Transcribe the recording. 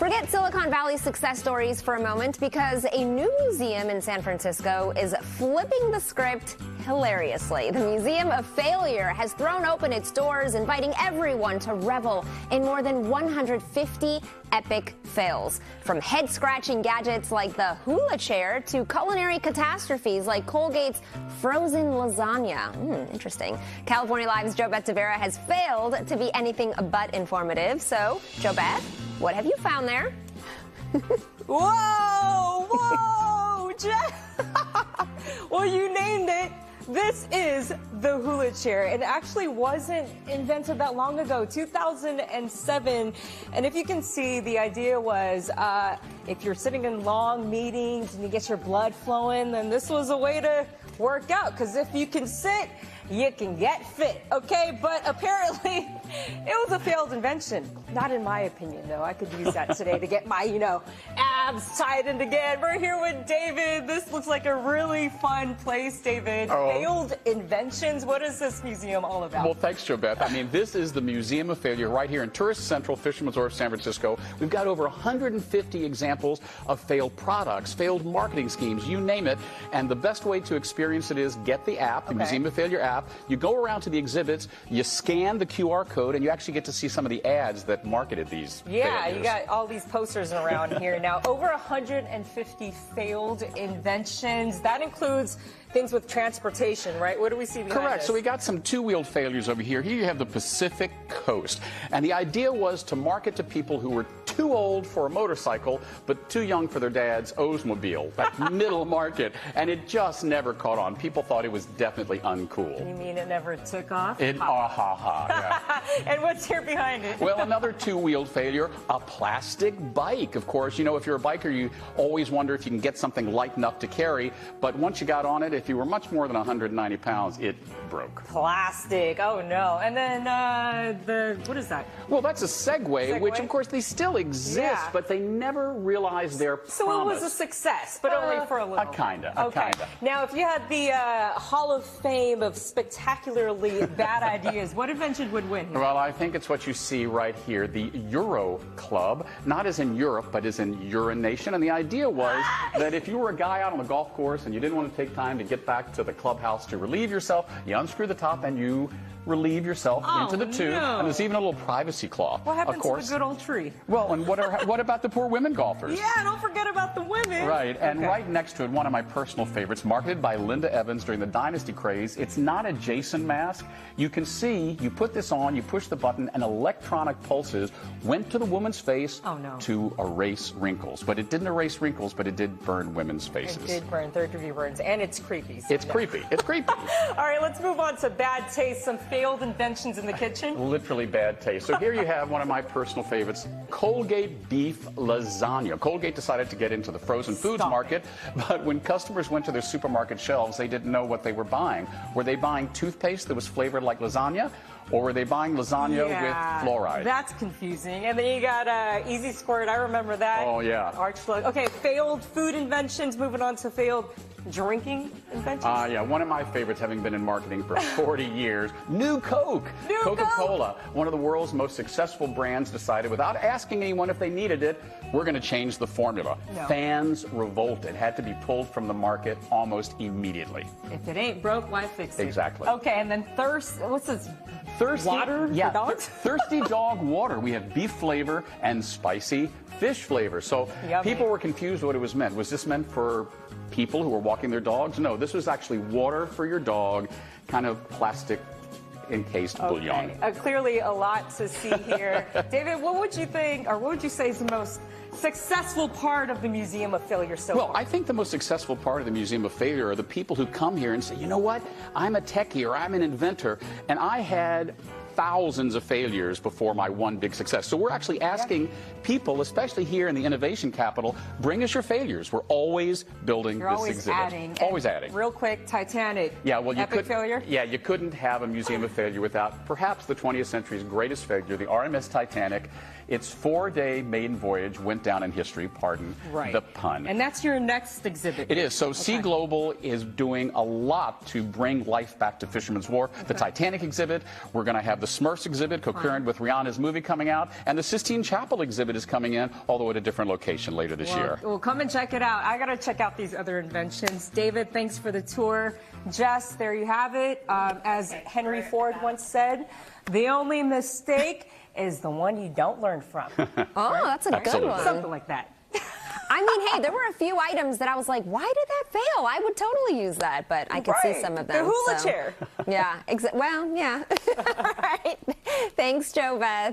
Forget Silicon Valley success stories for a moment, because a new museum in San Francisco is flipping the script hilariously. The Museum of Failure has thrown open its doors, inviting everyone to revel in more than 150 epic fails. From head-scratching gadgets like the Hula Chair to culinary catastrophes like Colgate's frozen lasagna. Interesting. California Live's JoBeth Tavera has failed to be anything but informative. So, JoBeth, what have you found there? Whoa, Jeff. Well, you named it. This is the Hula Chair. It actually wasn't invented that long ago, 2007. And if you can see, the idea was if you're sitting in long meetings and you get your blood flowing, then this was a way to work out. Because if you can sit, you can get fit, okay? But apparently, it was a failed invention. Not in my opinion, though. I could use that today to get my, abs tightened again. We're here with David. This looks like a really fun place, David. Failed inventions. What is this museum all about? Well, thanks, JoBeth. I mean, this is the Museum of Failure right here in Tourist Central, Fisherman's Wharf, San Francisco. We've got over 150 examples of failed products, failed marketing schemes, you name it. And the best way to experience it is get the app, the Museum of Failure app. You go around to the exhibits, you scan the QR code, and you actually get to see some of the ads that marketed these failures. You got all these posters around here now. Over 150 failed inventions. That includes things with transportation, right? What do we see behind Correct. us? So we got some two-wheeled failures over here. Here you have the Pacific Coast. And the idea was to market to people who were too old for a motorcycle, but too young for their dad's Oldsmobile, that middle market. And it just never caught on. People thought it was definitely uncool. You mean it never took off? Yeah. And what's here behind it? Well, another two-wheeled failure, a plastic bike. Of course, if you're a biker, you always wonder if you can get something light enough to carry. But once you got on it, if you were much more than 190 pounds, it broke. Plastic. Oh, no. And then what is that? Well, that's a Segway, which, of course, they still exist, but they never realized their promise. So it was a success, but only for a little. Kinda. Now, if you had the Hall of Fame of spectacularly bad ideas, what invention would win here? Well, I think it's what you see right here, the Euro Club, not as in Europe, but as in urination. And the idea was that if you were a guy out on the golf course and you didn't want to take time to get back to the clubhouse to relieve yourself, you unscrew the top and you relieve yourself into the tube. No. And there's even a little privacy cloth. What happened of course. to the good old tree? Well, and what about the poor women golfers? Yeah, don't forget about the women. Right, and right next to it, one of my personal favorites, marketed by Linda Evans during the Dynasty craze. It's not a Jason mask. You can see, you put this on, you push the button, and electronic pulses went to the woman's face to erase wrinkles. But it didn't erase wrinkles, but it did burn women's faces. It did burn third-degree burns, and it's creepy. So it's creepy. It's creepy. All right, let's move on to bad taste, some failed inventions in the kitchen. Literally bad taste. So here you have one of my personal favorites, Colgate beef lasagna. Colgate decided to get into the frozen foods market, but when customers went to their supermarket shelves, they didn't know what they were buying. Were they buying toothpaste that was flavored like lasagna, or were they buying lasagna with fluoride? That's confusing. And then you got Easy Squirt. I remember that. Oh, yeah. Okay, failed food inventions. Moving on to failed drinking inventions. Yeah, one of my favorites, having been in marketing for 40 years, New Coke. Coca-Cola, one of the world's most successul brands, decided without asking anyone if they needed it, we're going to change the formula. Fans revolted, had to be pulled from the market almost immediately. If it ain't broke, why fix it? Exactly. Okay, and then what's this? Thirsty water for dogs? Thirsty dog water. We have beef flavor and spicy fish flavor. So people were confused what it was meant. Was this meant for people who were walking their dogs? No, this was actually water for your dog, kind of plastic encased bouillon. Clearly a lot to see here. David, what would you think, or what would you say is the most successful part of the Museum of Failure so far? Well, I think the most successful part of the Museum of Failure are the people who come here and say, you know what, I'm a techie or I'm an inventor, and I had thousands of failures before my one big success. So we're actually asking people, especially here in the innovation capital, bring us your failures. We're always building this exhibit. Always adding. Real quick, Titanic. Yeah, well, epic failure? Yeah, you couldn't have a Museum of Failure without perhaps the 20th century's greatest failure, the RMS Titanic. Its 4-day maiden voyage went down in history, pardon the pun. And that's your next exhibit. It is. So Sea Global is doing a lot to bring life back to Fisherman's Wharf. The Titanic exhibit, we're going to have the Smurfs exhibit concurrent with Rihanna's movie coming out, and the Sistine Chapel exhibit is coming in, although at a different location later this year. Well, come and check it out. I got to check out these other inventions. David, thanks for the tour. Jess, there you have it. As Henry Ford once said, the only mistake is the one you don't learn from. Oh, that's a good one. Something like that. I mean, hey, there were a few items that I was like, why did that fail? I would totally use that, but I could see some of them. The hula chair. Yeah, well, yeah. All right. Thanks, Jo Beth.